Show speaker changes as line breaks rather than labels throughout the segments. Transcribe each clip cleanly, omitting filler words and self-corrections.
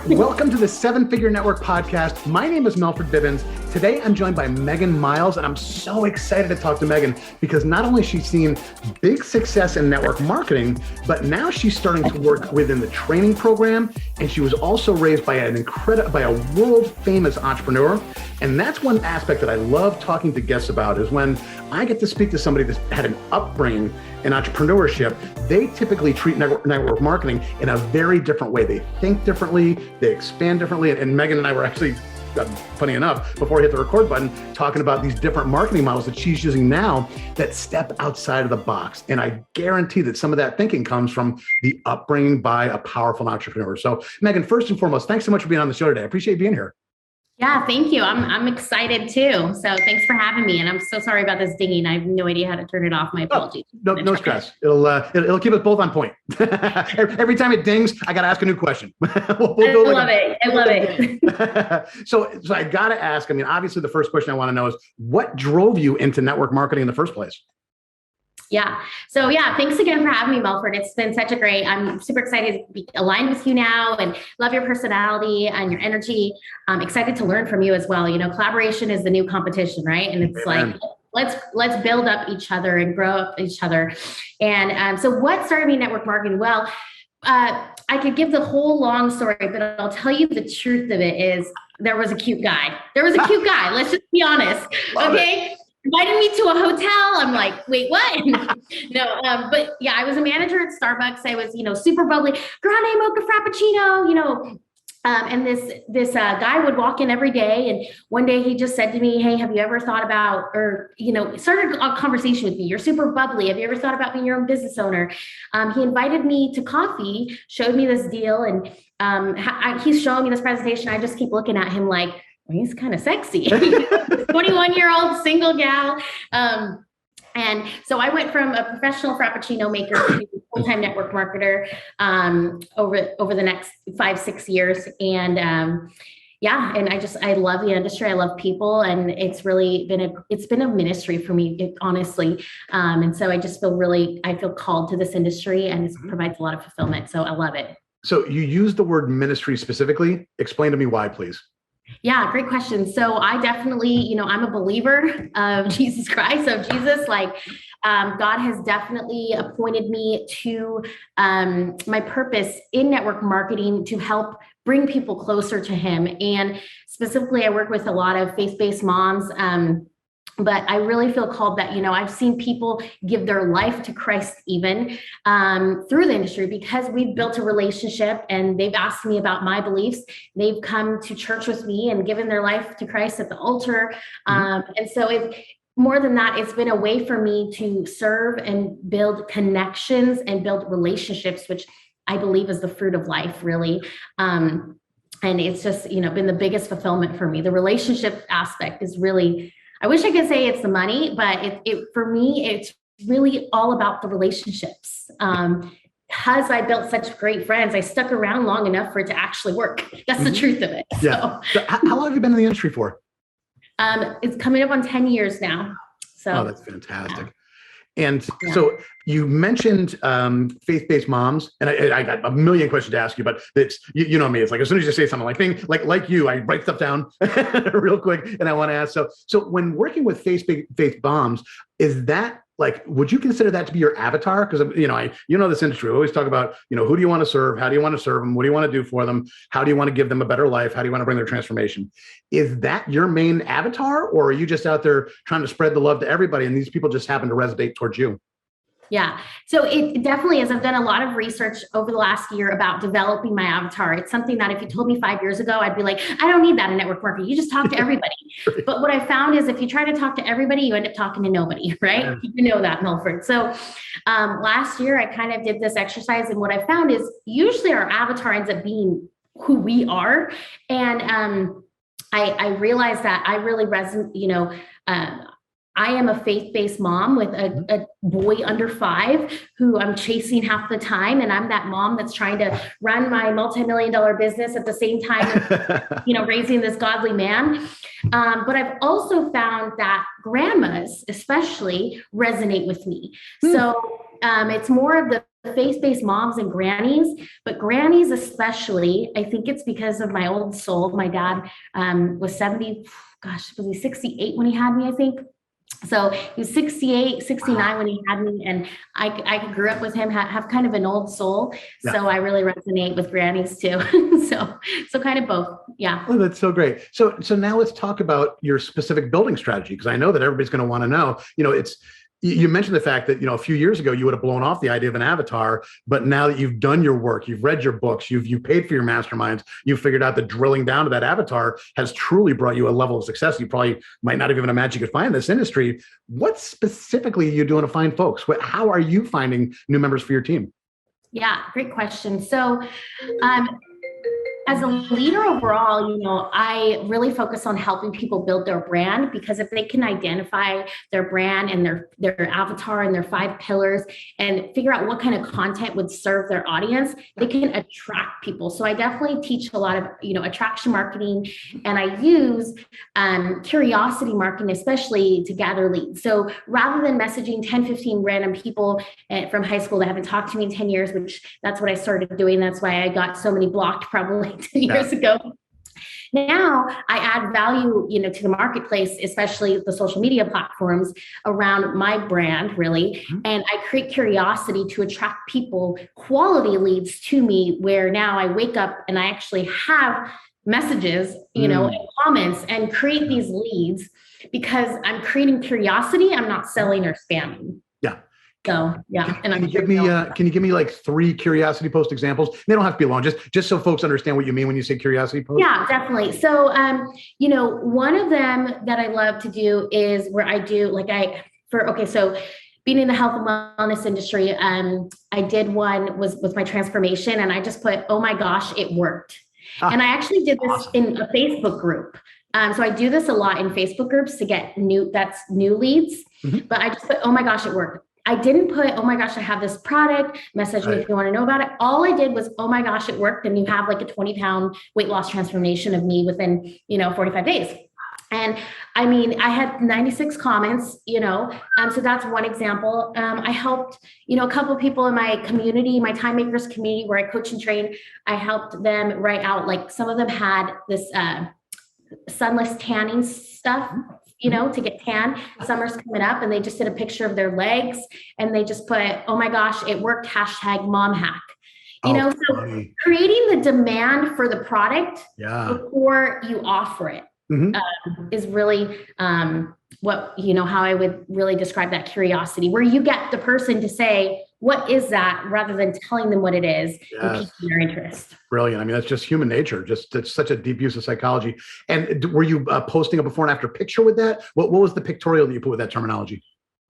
Welcome to the Seven Figure Network podcast. My name is Melford Bibbins. Today, I'm joined by Megan Miles, and I'm so excited to talk to Megan because not only has she seen big success in network marketing, but now she's starting to work within the training program, and she was also raised by a world famous entrepreneur. And that's one aspect that I love talking to guests about is when I get to speak to somebody that's had an upbringing in entrepreneurship, they typically treat network marketing in a very different way. They think differently, they expand differently. And Megan and I were actually, funny enough, before I hit the record button, talking about these different marketing models that she's using now that step outside of the box. And I guarantee that some of that thinking comes from the upbringing by a powerful entrepreneur. So Megan, first and foremost, thanks so much for being on the show today. I appreciate being here.
Yeah, thank you. I'm excited too. So thanks for having me. And I'm so sorry about this dinging. I have no idea how to turn it off. My apologies.
No stress. It'll keep us both on point. Every time it dings, I got to ask a new question.
I love it.
So I got to ask, obviously the first question I want to know is what drove you into network marketing in the first place?
Yeah. So thanks again for having me, Melford. It's been such a I'm super excited to be aligned with you now and love your personality and your energy. I'm excited to learn from you as well. You know, collaboration is the new competition, right? And it's
Amen.
let's build up each other and grow up each other. And so what started me in network marketing? Well, I could give the whole long story, but I'll tell you the truth of it is there was a cute guy. Let's just be honest. Okay. Invited me to a hotel. I'm like, wait, what? No, but yeah, I was a manager at Starbucks. I was, super bubbly, grande mocha frappuccino, and this guy would walk in every day. And one day he just said to me, hey, have you ever thought about, started a conversation with me. You're super bubbly. Have you ever thought about being your own business owner? He invited me to coffee, showed me this deal. And he's showing me this presentation. I just keep looking at him like, he's kind of sexy. 21-year-old single gal. And so I went from a professional frappuccino maker to a full-time network marketer over the next 5-6 years. And and I love the industry. I love people. And it's really been a ministry for me, honestly. And so I just I feel called to this industry, and it provides a lot of fulfillment. So I love it. So
you use the word ministry specifically. Explain to me why, please.
Yeah, great question. So I definitely, I'm a believer of Jesus Christ, of Jesus. God has definitely appointed me to my purpose in network marketing to help bring people closer to him. And specifically, I work with a lot of faith-based moms. But I really feel called that, I've seen people give their life to Christ even through the industry because we've built a relationship and they've asked me about my beliefs. They've come to church with me and given their life to Christ at the altar. And so more than that, it's been a way for me to serve and build connections and build relationships, which I believe is the fruit of life, really. And it's just, been the biggest fulfillment for me. The relationship aspect is really, I wish I could say it's the money, but for me, it's really all about the relationships. Because I built such great friends, I stuck around long enough for it to actually work. That's the truth of it.
Yeah. So how long have you been in the industry for?
It's coming up on 10 years now. So
that's fantastic. And so you mentioned faith-based moms, and I got a million questions to ask you, but it's you know me. It's like as soon as you say something like you, I write stuff down real quick, and I want to ask. So when working with faith moms, is that would you consider that to be your avatar? Because this industry, we always talk about who do you want to serve, how do you want to serve them, what do you want to do for them, how do you want to give them a better life, how do you want to bring their transformation? Is that your main avatar, or are you just out there trying to spread the love to everybody, and these people just happen to resonate towards you?
Yeah, so it definitely is. I've done a lot of research over the last year about developing my avatar. It's something that if you told me 5 years ago, I'd be like, I don't need that in network marketing. You just talk to everybody. But what I found is if you try to talk to everybody, you end up talking to nobody, right? Yeah. You know that, Melford. So last year, I kind of did this exercise. And what I found is usually our avatar ends up being who we are. And I realized that I really resonate, I am a faith-based mom with a boy under 5 who I'm chasing half the time. And I'm that mom that's trying to run my multi-million-dollar business at the same time as, raising this godly man. But I've also found that grandmas especially resonate with me. So it's more of the faith-based moms and grannies, but grannies especially. I think it's because of my old soul. My dad was 70, gosh, was he 68 when he had me, I think? So he was 68, 69 when he had me, and I grew up with him, have kind of an old soul.
Yeah.
So I really resonate with grannies too. so kind of both. Yeah.
Oh, that's so great. So now let's talk about your specific building strategy, because I know that everybody's going to want to know, you mentioned the fact that, a few years ago, you would have blown off the idea of an avatar, but now that you've done your work, you've read your books, you've paid for your masterminds, you've figured out that drilling down to that avatar has truly brought you a level of success you probably might not even imagine you could find in this industry. What specifically are you doing to find folks? How are you finding new members for your team?
Yeah, great question. So, as a leader overall, I really focus on helping people build their brand, because if they can identify their brand and their avatar and their 5 pillars and figure out what kind of content would serve their audience, they can attract people. So I definitely teach a lot of, attraction marketing, and I use curiosity marketing, especially to gather leads. So rather than messaging 10, 15 random people from high school that haven't talked to me in 10 years, which that's what I started doing. That's why I got so many blocked probably 10 years ago. Now I add value, to the marketplace, especially the social media platforms around my brand, really. Mm-hmm. And I create curiosity to attract people, quality leads to me, where now I wake up and I actually have messages, and comments, and create these leads, because I'm creating curiosity. I'm not selling or spamming.
Yeah.
So yeah.
Can you give me like 3 curiosity post examples? They don't have to be long, just so folks understand what you mean when you say curiosity post.
Yeah, definitely. So, one of them that I love to do is where I do so being in the health and wellness industry, I did one was with my transformation, and I just put, oh my gosh, it worked. And I actually did this in a Facebook group. So I do this a lot in Facebook groups to get new leads, but I just put, oh my gosh, it worked. I didn't put, oh my gosh, I have this product, message me if you want to know about it. All I did was, oh my gosh, it worked. And you have like a 20-pound weight loss transformation of me within, 45 days. And I mean, I had 96 comments, so that's one example. I helped, a couple of people in my community, my Time Makers community, where I coach and train. I helped them write out, like, some of them had this sunless tanning stuff, to get tan. Summer's coming up, and they just did a picture of their legs, and they just put, oh my gosh, it worked, #mom-hack. So creating the demand for the product before you offer it is really what, how I would really describe that curiosity, where you get the person to say, what is that, rather than telling them what it is and piquing their interest.
Brilliant. I mean, that's just human nature. It's such a deep use of psychology. And were you posting a before and after picture with that? What was the pictorial that you put with that terminology?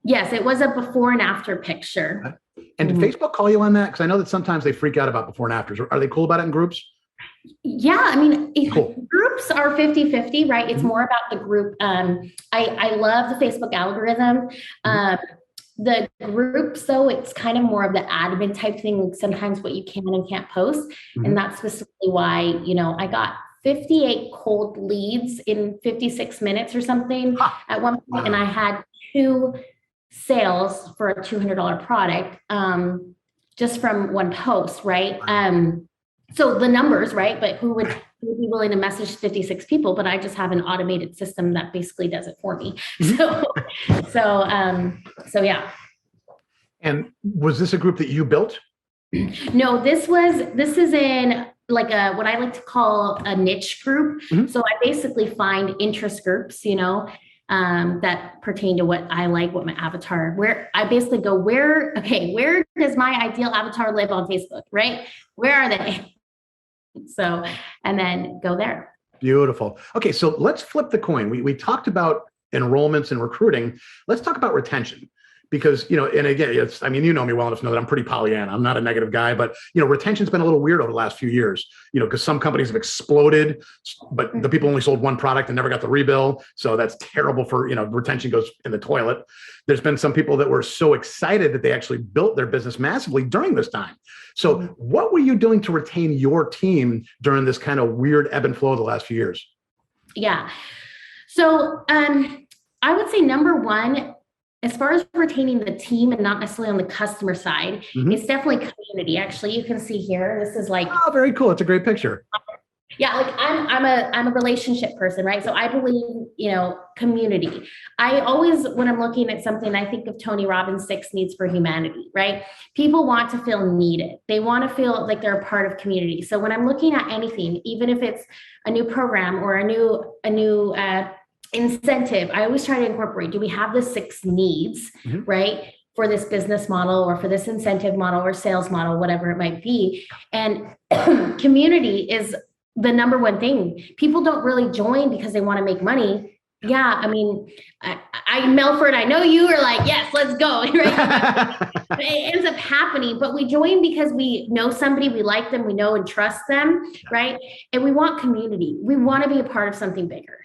Yes, it was a before and after picture.
And did Facebook call you on that? Because I know that sometimes they freak out about before and afters. Are they cool about it in groups?
Yeah, I mean, groups are 50-50, right? It's more about the group. I love the Facebook algorithm. The groups, though, it's kind of more of the admin type thing, like sometimes what you can and can't post. And that's specifically why, I got 58 cold leads in 56 minutes or something at one point, and I had 2 sales for a $200 product just from one post, right? So the numbers, right? But who would be willing to message 56 people? But I just have an automated system that basically does it for me. So yeah. And
was this a group that you built?
No, this is in like what I like to call a niche group. So I basically find interest groups, that pertain to what I like, what my avatar, where I basically go, where does my ideal avatar live on Facebook, right? Where are they? So, and then go there.
Beautiful. Okay. So let's flip the coin. We talked about enrollments and recruiting. Let's talk about retention. Because, and again, you know me well enough to know that I'm pretty Pollyanna. I'm not a negative guy, but, retention's been a little weird over the last few years, because some companies have exploded, but the people only sold one product and never got the rebill. So that's terrible for, retention goes in the toilet. There's been some people that were so excited that they actually built their business massively during this time. So what were you doing to retain your team during this kind of weird ebb and flow of the last few years?
Yeah. So I would say number one, as far as retaining the team and not necessarily on the customer side, it's definitely community. Actually, you can see here, this is like,
oh, very cool. It's a great picture.
yeah, like I'm a relationship person, right? So I believe, community. I always, when I'm looking at something, I think of Tony Robbins' 6 needs for humanity, right? People want to feel needed. They want to feel like they're a part of community. So when I'm looking at anything, even if it's a new program or a new incentive, I always try to incorporate, do we have the 6 needs, right? For this business model or for this incentive model or sales model, whatever it might be. And community is the number one thing. People don't really join because they want to make money. Yeah, I mean, Melford, I know you are like, yes, let's go, right? It ends up happening, but we join because we know somebody, we like them, we know and trust them, right? And we want community. We want to be a part of something bigger.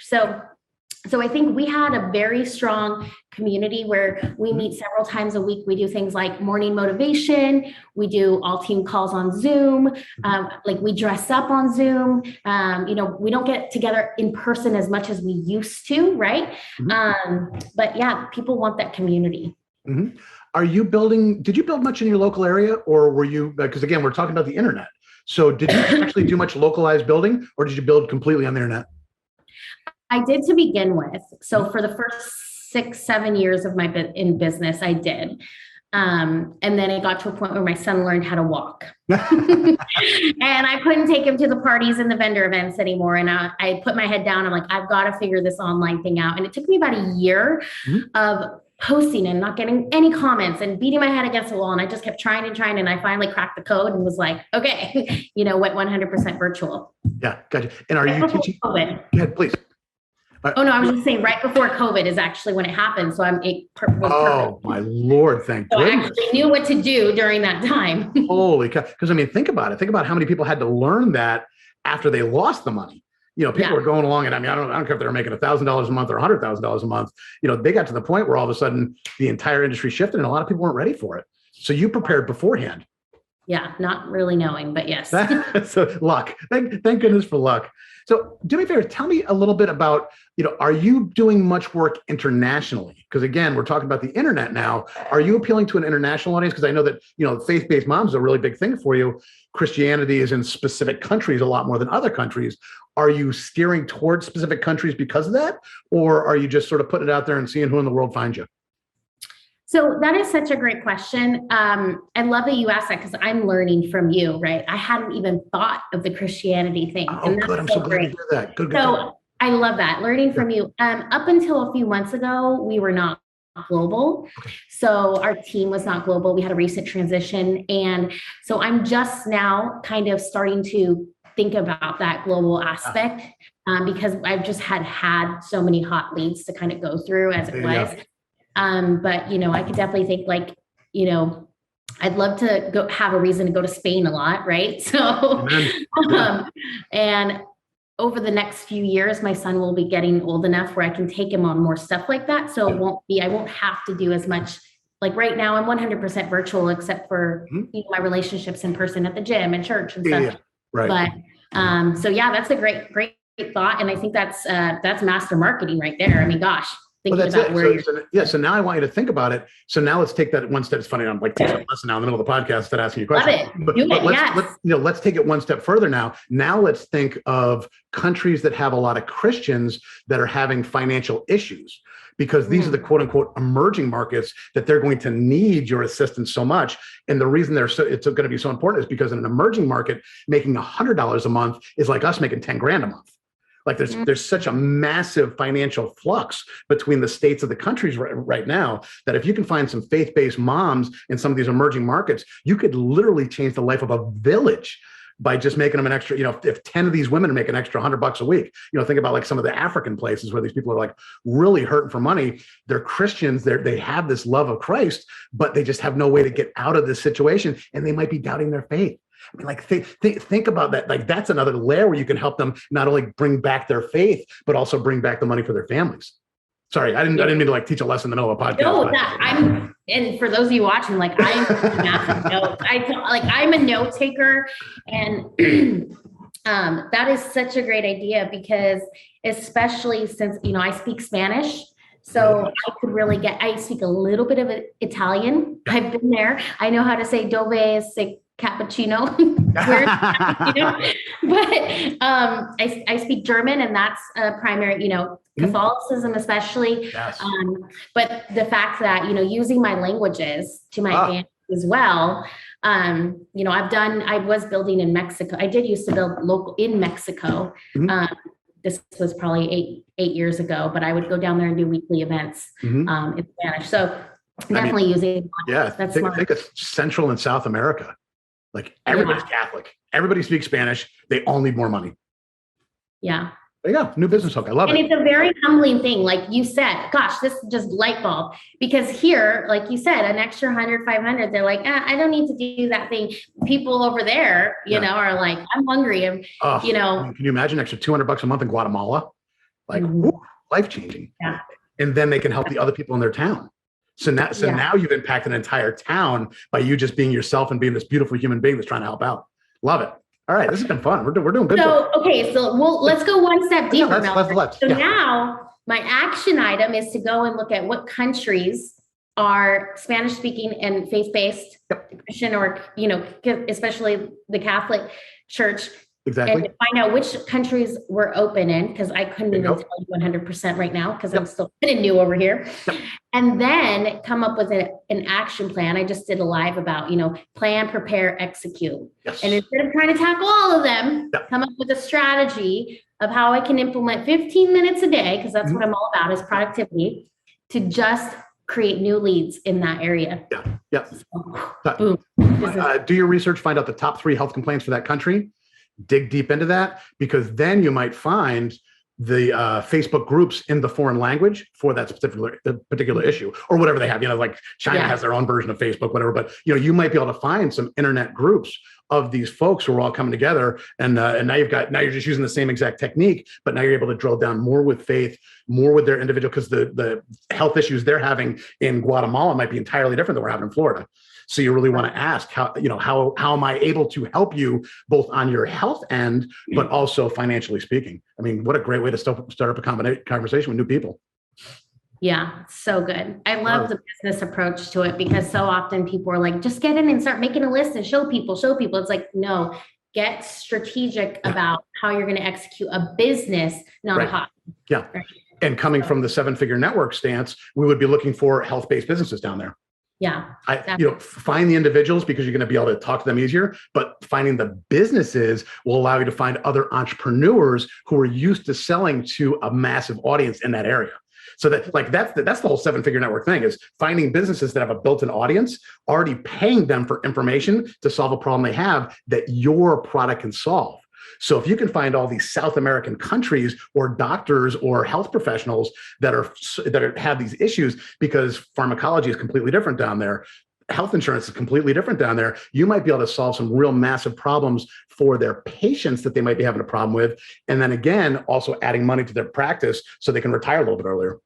So I think we had a very strong community where we meet several times a week. We do things like morning motivation. We do all team calls on Zoom. Like we dress up on Zoom. We don't get together in person as much as we used to, right? But yeah, people want that community.
Did you build much in your local area, or were you, because again, we're talking about the internet. So did you actually do much localized building, or did you build completely on the internet?
I did to begin with. So for the first 6-7 years of my in business, I did. And then it got to a point where my son learned how to walk. And I couldn't take him to the parties and the vendor events anymore. And I put my head down. I'm like, I've got to figure this online thing out. And it took me about a year of posting and not getting any comments and beating my head against the wall. And I just kept trying and trying. And I finally cracked the code and was like, okay, went 100% virtual.
Yeah, gotcha. And are you teaching?
COVID.
Go ahead, please.
Oh, no, I was just saying right before COVID is actually when it happened. So
oh, my Lord, thank goodness.
I actually knew what to do during that time.
Holy cow. Because, I mean, think about it. Think about how many people had to learn that after they lost the money. People were going along and I don't care if they were making $1,000 a month or $100,000 a month. They got to the point where all of a sudden the entire industry shifted and a lot of people weren't ready for it. So you prepared beforehand.
Yeah, not really knowing, but yes.
So luck. Thank goodness for luck. So do me a favor, tell me a little bit about, are you doing much work internationally? Because again, we're talking about the internet now. Are you appealing to an international audience? Because I know that, faith-based moms is a really big thing for you. Christianity is in specific countries a lot more than other countries. Are you steering towards specific countries because of that? Or are you just sort of putting it out there and seeing who in the world finds you?
So that is such a great question. I love that you asked that because I'm learning from you, right? I hadn't even thought of the Christianity thing.
Oh, good. I'm so glad to hear that. Good.
So I love that, learning from you. Up until a few months ago, we were not global. Okay. So our team was not global. We had a recent transition. And so I'm just now kind of starting to think about that global aspect because I've just had so many hot leads to kind of go through as it was. But, I could definitely think I'd love to go have a reason to go to Spain a lot. Right. So, and over the next few years, my son will be getting old enough where I can take him on more stuff like that. So I won't have to do as much. Like right now I'm 100% virtual, except for my relationships in person at the gym and church and stuff. Right. But, so yeah, that's a great thought. And I think that's master marketing right there. I mean, gosh.
Well, that's it. So now I want you to think about it. So now let's take that one step. It's funny. I'm like teaching a lesson now in the middle of the podcast, instead of asking you questions.
Love it.
Let's take it one step further now. Now let's think of countries that have a lot of Christians that are having financial issues, because these are the quote unquote emerging markets that they're going to need your assistance so much. And the reason it's going to be so important is because in an emerging market, making $100 a month is like us making 10 grand a month. Like there's such a massive financial flux between the states of the countries right now that if you can find some faith-based moms in some of these emerging markets, you could literally change the life of a village by just making them an extra, if 10 of these women make an extra $100 a week, think about like some of the African places where these people are like really hurting for money. They're Christians. They have this love of Christ, but they just have no way to get out of this situation. And they might be doubting their faith. I mean, like think about that. Like that's another layer where you can help them not only bring back their faith, but also bring back the money for their families. Sorry, I didn't mean to like teach a lesson in the middle of a podcast.
No, and for those of you watching, like I'm massive notes. I'm a note taker, and that is such a great idea because especially since I speak Spanish. So I could really I speak a little bit of Italian. I've been there. I know how to say dove se cappuccino. Where's cappuccino? But I speak German, and that's a primary, Catholicism especially.
Yes.
But the fact that, using my languages to my advantage as well. I was building in Mexico. I did used to build local in Mexico. This was probably eight years ago, but I would go down there and do weekly events in Spanish. So definitely using.
Yeah,
that's
think of Central and South America. Like everybody's Catholic. Everybody speaks Spanish. They all need more money.
Yeah.
There you go. New business hook. I love it.
And it's a very humbling thing. Like you said, gosh, this is just light bulb. Because here, like you said, an extra 100, 500, they're like, I don't need to do that thing. People over there, are like, I'm hungry. And,
can you imagine extra $200 a month in Guatemala? Like, life-changing.
Yeah.
And then they can help the other people in their town. So now you've impacted an entire town by you just being yourself and being this beautiful human being that's trying to help out. Love it. All right, this has been fun. We're doing business.
So let's go one step deeper.
Let's.
Now my action item is to go and look at what countries are Spanish speaking and faith-based Christian, or especially the Catholic Church.
Exactly.
And find out which countries we're open in, because I couldn't even tell you 100% right now, because I'm still kind of new over here. And then come up with an action plan. I just did a live about, plan, prepare, execute.
Yes.
And instead of trying to tackle all of them, come up with a strategy of how I can implement 15 minutes a day, because that's what I'm all about, is productivity, to just create new leads in that area.
Yeah.
So, boom.
Do your research, find out the top 3 health complaints for that country. Dig deep into that, because then you might find the Facebook groups in the foreign language for that particular issue, or whatever they have. Like China has their own version of Facebook, whatever. But you might be able to find some internet groups of these folks who are all coming together, and now you're just using the same exact technique, but now you're able to drill down more with faith, more with their individual, because the health issues they're having in Guatemala might be entirely different than we're having in Florida. So you really want to ask how am I able to help you both on your health end, but also financially speaking? I mean, what a great way to start up a conversation with new people.
Yeah, so good. I love the business approach to it, because so often people are like, just get in and start making a list and show people. It's like, no, get strategic about how you're going to execute a business, not a hobby.
Yeah. Right. And coming from the 7-figure network stance, we would be looking for health-based businesses down there.
Yeah.
Find the individuals, because you're going to be able to talk to them easier, but finding the businesses will allow you to find other entrepreneurs who are used to selling to a massive audience in that area. So that's the whole 7-figure network thing, is finding businesses that have a built-in audience, already paying them for information to solve a problem they have that your product can solve. So if you can find all these South American countries or doctors or health professionals that have these issues, because pharmacology is completely different down there, health insurance is completely different down there, you might be able to solve some real massive problems for their patients that they might be having a problem with. And then again, also adding money to their practice so they can retire a little bit earlier.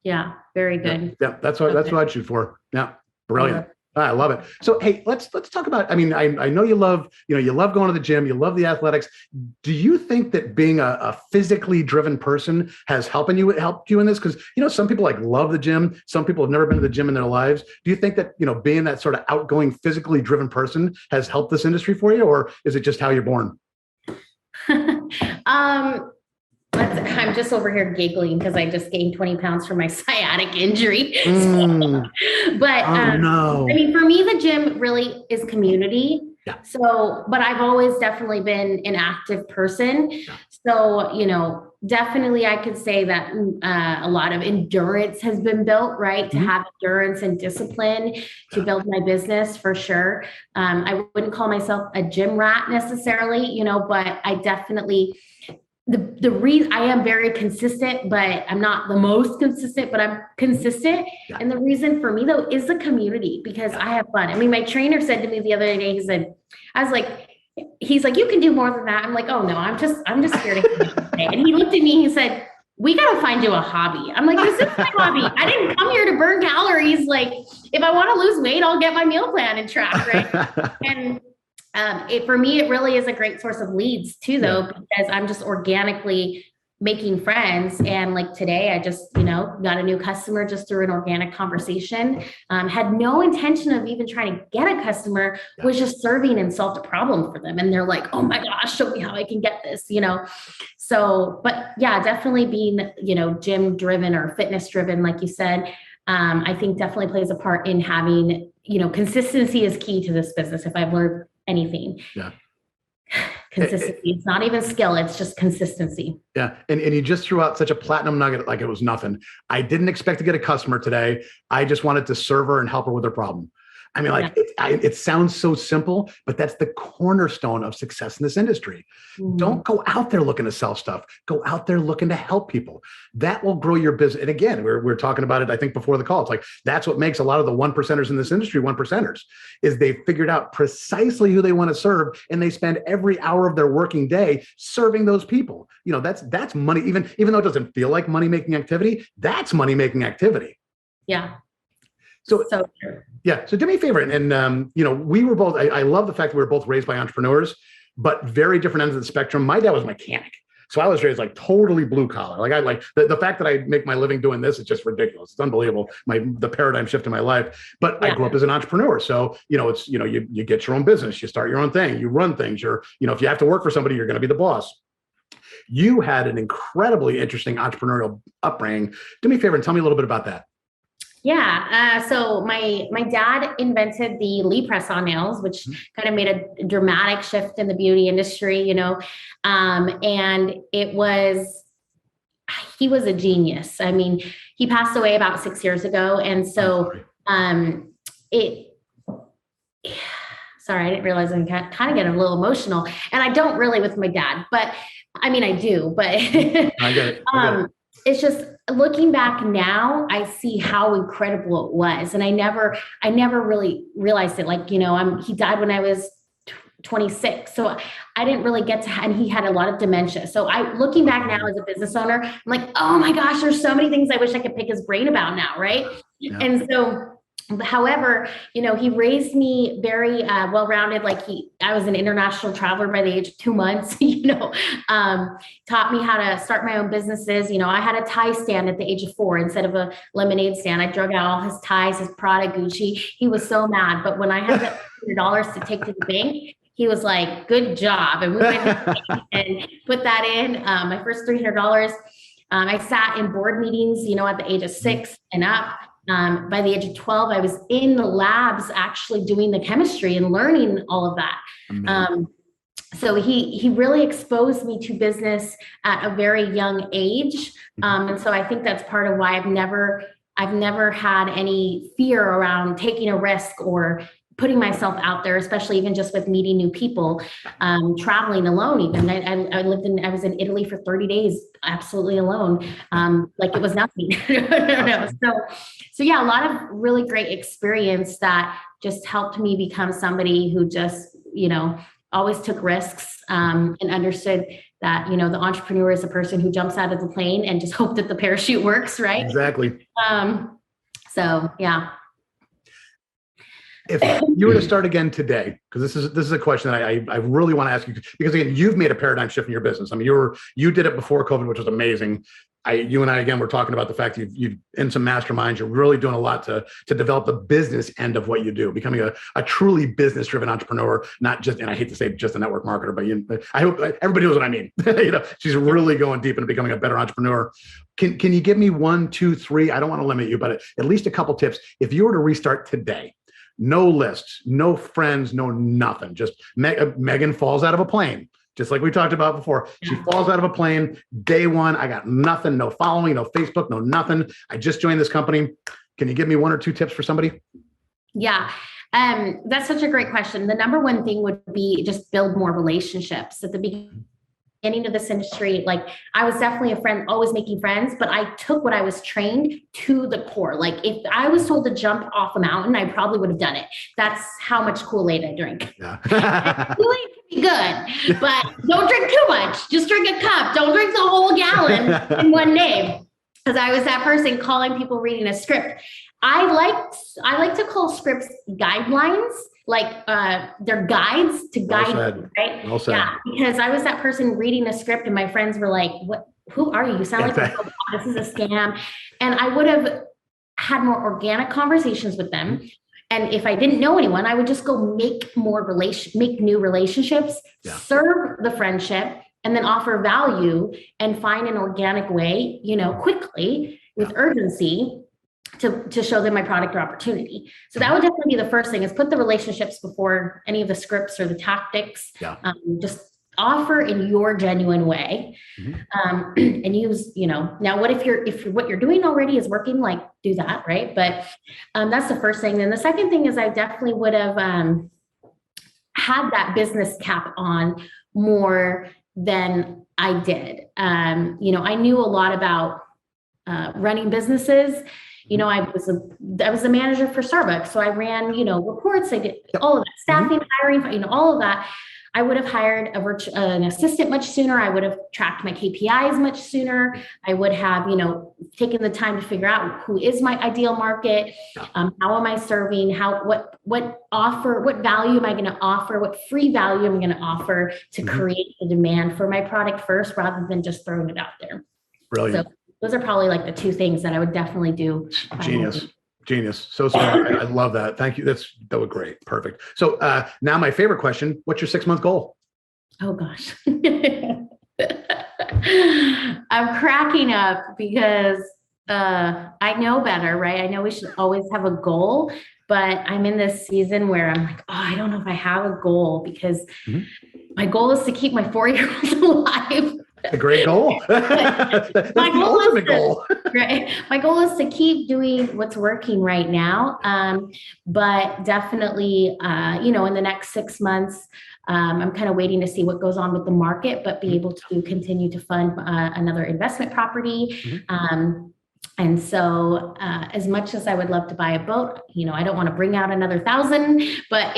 Yeah, very good.
Yeah, that's what I'd shoot for. Yeah, brilliant. I love it. So, hey, let's talk about, I know you love going to the gym, you love the athletics. Do you think that being a physically driven person has helped you in this? Because, some people love the gym. Some people have never been to the gym in their lives. Do you think that, being that sort of outgoing, physically driven person has helped this industry for you, or is it just how you're born?
I'm just over here giggling because I just gained 20 pounds from my sciatic injury. But for me, the gym really is community.
Yeah.
So, but I've always definitely been an active person. Yeah. So, definitely I could say that a lot of endurance has been built, right? To have endurance and discipline to build my business, for sure. I wouldn't call myself a gym rat necessarily, but I definitely, the reason I am very consistent, but I'm not the most consistent, but I'm consistent. Yeah. And the reason for me though is the community, because I have fun. My trainer said to me the other day, he's like, you can do more than that. I'm like, oh no, I'm just here to and he looked at me, he said, we got to find you a hobby. I'm like, this is my hobby. I didn't come here to burn calories. Like, if I want to lose weight, I'll get my meal plan and track, right? And for me, it really is a great source of leads too, though, because I'm just organically making friends. And like today, I just, got a new customer just through an organic conversation. Had no intention of even trying to get a customer, was just serving and solved a problem for them. And they're like, oh my gosh, show me how I can get this, So, but yeah, definitely being, gym driven or fitness driven, like you said, I think definitely plays a part in having, consistency is key to this business. If I've learned anything. Yeah. Consistency. It's not even skill. It's just consistency.
Yeah. And you just threw out such a platinum nugget like it was nothing. I didn't expect to get a customer today. I just wanted to serve her and help her with her problem. I mean, it sounds so simple, but that's the cornerstone of success in this industry. Mm-hmm. Don't go out there looking to sell stuff. Go out there looking to help people. That will grow your business. And again, we're talking about it, I think, before the call. It's like, that's what makes a lot of the 1%ers in this industry 1%ers, is they figured out precisely who they want to serve. And they spend every hour of their working day serving those people. That's money, even though it doesn't feel like money-making activity, that's money-making activity.
Yeah.
So do me a favor. And, we were both, I love the fact that we were both raised by entrepreneurs, but very different ends of the spectrum. My dad was a mechanic. So I was raised like totally blue collar. Like I like the fact that I make my living doing this is just ridiculous. It's unbelievable. The paradigm shift in my life, but I grew up as an entrepreneur. So, it's, you get your own business, you start your own thing, you run things, if you have to work for somebody, you're going to be the boss. You had an incredibly interesting entrepreneurial upbringing. Do me a favor and tell me a little bit about that.
Yeah. So my dad invented the Lee press on nails, which kind of made a dramatic shift in the beauty industry, and he was a genius. I mean, he passed away about 6 years ago. And so, sorry, I didn't realize I'm kind of getting a little emotional, and I don't really with my dad, but I mean, I do, but
I get it.
It's just looking back now, I see how incredible it was. And I never really realized it. Like, he died when I was 26. So I didn't really get to, and he had a lot of dementia. So looking back now as a business owner, I'm like, oh my gosh, there's so many things I wish I could pick his brain about now. Right. Yeah. And so, however, he raised me very well-rounded. I was an international traveler by the age of 2 months, taught me how to start my own businesses. I had a tie stand at the age of 4 instead of a lemonade stand. I drug out all his ties, his Prada, Gucci. He was so mad. But when I had that $100 to take to the bank, he was like, good job. And we went and put that in. My first $300. I sat in board meetings, at the age of 6 and up. By the age of 12, I was in the labs actually doing the chemistry and learning all of that. So he really exposed me to business at a very young age. And so I think that's part of why I've never had any fear around taking a risk or putting myself out there, especially even just with meeting new people, traveling alone. Even I was in Italy for 30 days, absolutely alone. Like it was nothing. So yeah, a lot of really great experience that just helped me become somebody who just, always took risks, and understood that, the entrepreneur is a person who jumps out of the plane and just hope that the parachute works. Right.
Exactly.
So yeah.
If you were to start again today, because this is a question that I really want to ask you, because again, you've made a paradigm shift in your business. I mean, you did it before COVID, which was amazing. You and I, again, we're talking about the fact that you've in some masterminds, you're really doing a lot to develop the business end of what you do, becoming a truly business-driven entrepreneur, not just, and I hate to say just a network marketer, but I hope everybody knows what I mean. She's really going deep into becoming a better entrepreneur. Can you give me 1, 2, 3? I don't want to limit you, but at least a couple tips. If you were to restart today, no lists, no friends, no nothing. Just Megan falls out of a plane, just like we talked about before. She falls out of a plane, day one. I got nothing, no following, no Facebook, no nothing. I just joined this company. Can you give me 1 or 2 tips for somebody?
Yeah. That's such a great question. The number one thing would be just build more relationships. At the beginning of this industry, like I was definitely a friend, always making friends, but I took what I was trained to the core. Like if I was told to jump off a mountain, I probably would have done it. That's how much Kool-Aid I drink.
Yeah.
Kool-Aid can be good, but don't drink too much. Just drink a cup. Don't drink the whole gallon in one day. Because I was that person calling people reading a script. I like to call scripts guidelines. Like they're guides to guide you, right?
Well said.
Yeah, because I was that person reading a script and my friends were like, who are you? You sound like
Exactly.
this is a scam. And I would have had more organic conversations with them. And if I didn't know anyone, I would just go make new relationships,
Yeah.
serve the friendship, and then offer value and find an organic way, quickly with urgency to show them my product or opportunity. So that would definitely be the first thing, is put the relationships before any of the scripts or the tactics.
Yeah.
Just offer in your genuine way. And use, now what if what you're doing already is working, like do that, right? But that's the first thing. Then the second thing is I definitely would have had that business cap on more than I did. I knew a lot about running businesses. I was a manager for Starbucks. So I ran, reports, I did all of that, staffing, hiring, all of that. I would have hired an assistant much sooner. I would have tracked my KPIs much sooner. I would have, taken the time to figure out who is my ideal market. How am I serving? What value am I going to offer? What free value am I going to offer to create the demand for my product first, rather than just throwing it out there?
Brilliant.
So those are probably like the two things that I would definitely do.
Genius. So smart. I love that. Thank you. That was great. Perfect. So now my favorite question, what's your 6-month goal?
Oh gosh. I'm cracking up because I know better, right? I know we should always have a goal, but I'm in this season where I'm like, I don't know if I have a goal, because my goal is to keep my 4-year-old alive.
A great goal. That's the ultimate goal.
Right. My goal is to keep doing what's working right now. But definitely, in the next 6 months, I'm kind of waiting to see what goes on with the market, but be able to continue to fund another investment property. And so as much as I would love to buy a boat, I don't want to bring out another 1,000, but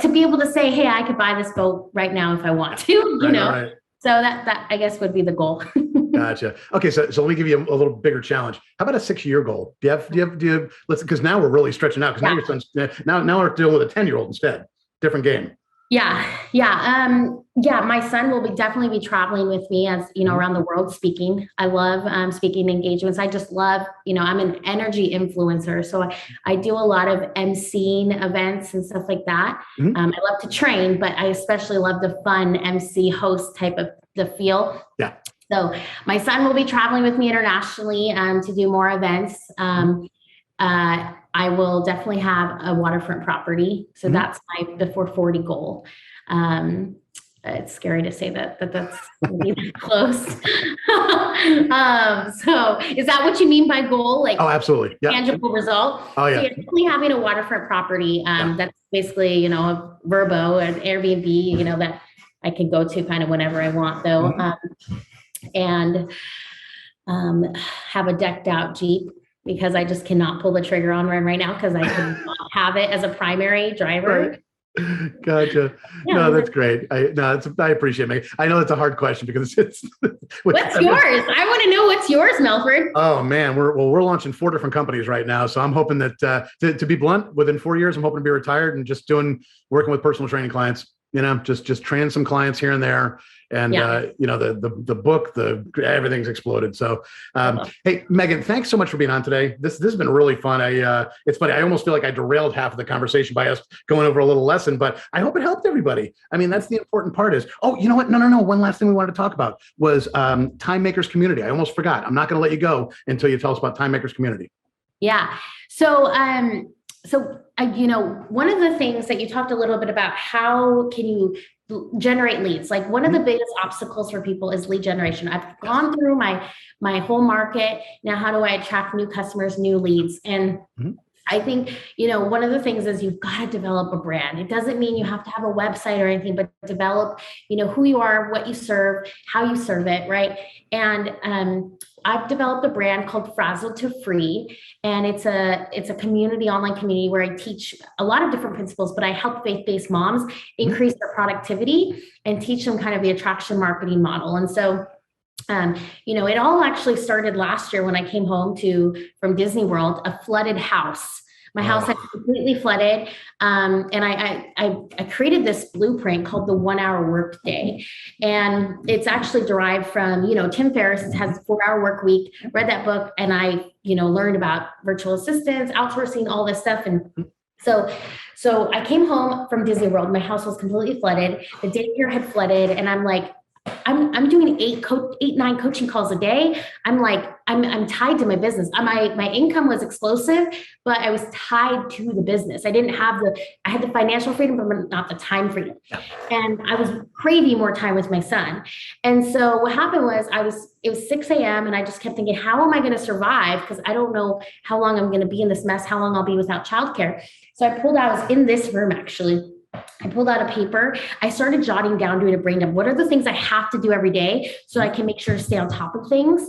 to be able to say, hey, I could buy this boat right now if I want to,
Right.
So that I guess would be the goal.
Gotcha. Okay. So let me give you a little bigger challenge. How about a 6-year goal? Do you have, because now we're really stretching out, because now your son's, now we're dealing with a 10-year-old instead. Different game.
Yeah. My son will definitely be traveling with me, as around the world speaking. I love speaking engagements. I just love, I'm an energy influencer, so I do a lot of emceeing events and stuff like that. I love to train, but I especially love the fun MC host type of the feel.
Yeah.
So my son will be traveling with me internationally to do more events. I will definitely have a waterfront property. So that's my before 40 goal. It's scary to say that's really close. So is that what you mean by goal? Like,
oh, absolutely. Yeah.
Tangible result?
Oh, yeah.
So you're definitely having a waterfront property. That's basically, a Vrbo, an Airbnb, that I can go to kind of whenever I want, though. And have a decked out Jeep, because I just cannot pull the trigger on one right now, because I could not have it as a primary driver.
Right. Gotcha.
Yeah,
no, that's great. I appreciate it. I know it's a hard question, because it's
what's yours? I want to know what's yours, Melford.
Oh man, we're launching 4 different companies right now. So I'm hoping that to be blunt, within 4 years, I'm hoping to be retired and just working with personal training clients. Just train some clients here and there. And, the book, everything's exploded. So, hey, Megan, thanks so much for being on today. This has been really fun. It's funny. I almost feel like I derailed half of the conversation by us going over a little lesson, but I hope it helped everybody. I mean, that's the important part is, you know what? No. One last thing we wanted to talk about was Time Makers Community. I almost forgot. I'm not going to let you go until you tell us about Time Makers Community.
Yeah. So, one of the things that you talked a little bit about, how can you generate leads? Like, one of the biggest obstacles for people is lead generation. I've gone through my whole market. Now, how do I attract new customers, new leads? And I think, one of the things is you've got to develop a brand. It doesn't mean you have to have a website or anything, but develop, who you are, what you serve, how you serve it, right? And I've developed a brand called Frazzled to Free, and it's a online community where I teach a lot of different principles, but I help faith-based moms increase their productivity and teach them kind of the attraction marketing model. And so, it all actually started last year when I came home from Disney World, a flooded house. My house had completely flooded. And I created this blueprint called the 1 hour work day. And it's actually derived from, Tim Ferriss has a 4 hour work week, read that book, and I, learned about virtual assistants, outsourcing, all this stuff. And so I came home from Disney World. My house was completely flooded. The daycare had flooded. And I'm like, I'm doing 9 coaching calls a day. I'm tied to my business. My income was explosive, but I was tied to the business. I had the financial freedom, but not the time freedom. Yeah. And I was craving more time with my son. And so what happened was it was 6 a.m. and I just kept thinking, how am I going to survive? Because I don't know how long I'm going to be in this mess, how long I'll be without childcare. So I was in this room actually. I pulled out a paper. I started jotting down, doing a brain dump. What are the things I have to do every day so I can make sure to stay on top of things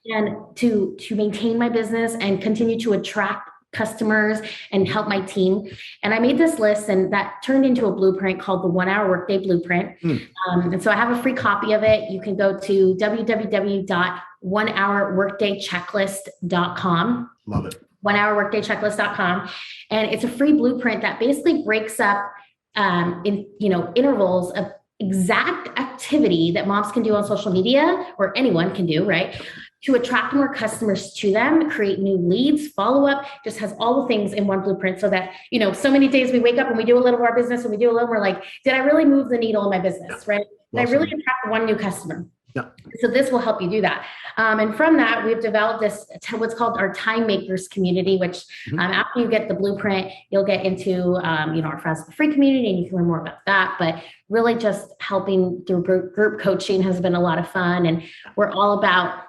and to maintain my business and continue to attract customers and help my team. And I made this list, and that turned into a blueprint called the 1 hour workday blueprint. And so I have a free copy of it. You can go to www.onehourworkdaychecklist.com.
Love it.
onehourworkdaychecklist.com. And it's a free blueprint that basically breaks up in intervals of exact activity that moms can do on social media, or anyone can do, right, to attract more customers to them, create new leads, follow up, just has all the things in one blueprint, so that so many days we wake up and we do a little of our business and we do a little, we're like, did I really move the needle in my business, right? Did I really attract one new customer?
Yeah.
So this will help you do that. And from that, we've developed this, what's called our Time Makers community, which after you get the blueprint, you'll get into, our Friends for Free community, and you can learn more about that. But really just helping through group coaching has been a lot of fun. And we're all about,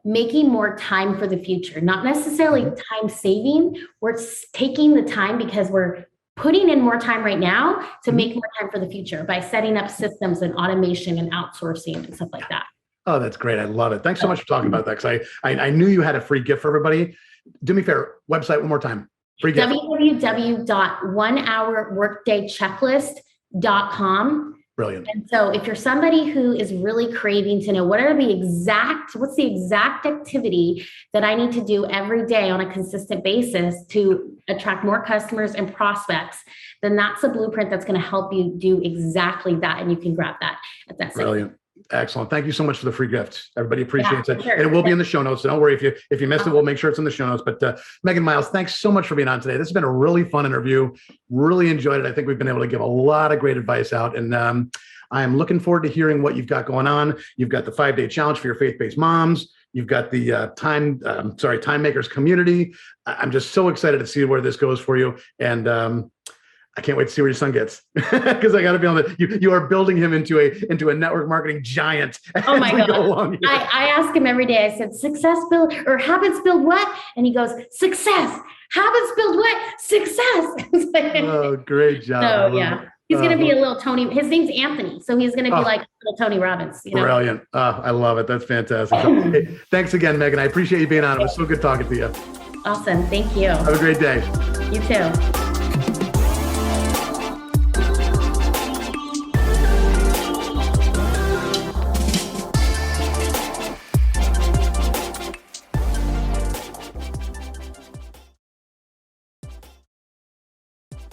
making more time for the future, not necessarily time saving. We're taking the time because we're putting in more time right now to make more time for the future by setting up systems and automation and outsourcing and stuff like that.
Oh, that's great. I love it. Thanks so much for talking about that, because I knew you had a free gift for everybody. Do me a favor, website one more time. Free gift.
www.onehourworkdaychecklist.com.
Brilliant.
And so if you're somebody who is really craving to know what's the exact activity that I need to do every day on a consistent basis to attract more customers and prospects, then that's a blueprint that's going to help you do exactly that. And you can grab that at that site.
Brilliant. Excellent. Thank you so much for the free gift. Everybody appreciates it.
Sure.
And it will be in the show notes. So don't worry if you missed it, we'll make sure it's in the show notes. But Megan Miles, thanks so much for being on today. This has been a really fun interview. Really enjoyed it. I think we've been able to give a lot of great advice out. And I am looking forward to hearing what you've got going on. You've got the 5-day challenge for your faith-based moms. You've got the Time Makers community. I'm just so excited to see where this goes for you. And I can't wait to see where your son gets, because I got to be on you are building him into a network marketing giant.
Oh my God. I ask him every day, I said, success build or habits build what? And he goes, success. Habits build what? Success.
Oh, great job.
So yeah, he's going to be a little Tony. His name's Anthony. So he's going to be like a little Tony Robbins.
Brilliant. I love it. That's fantastic. Hey, thanks again, Megan. I appreciate you being on. It was so good talking to you.
Awesome. Thank you.
Have a great day.
You too.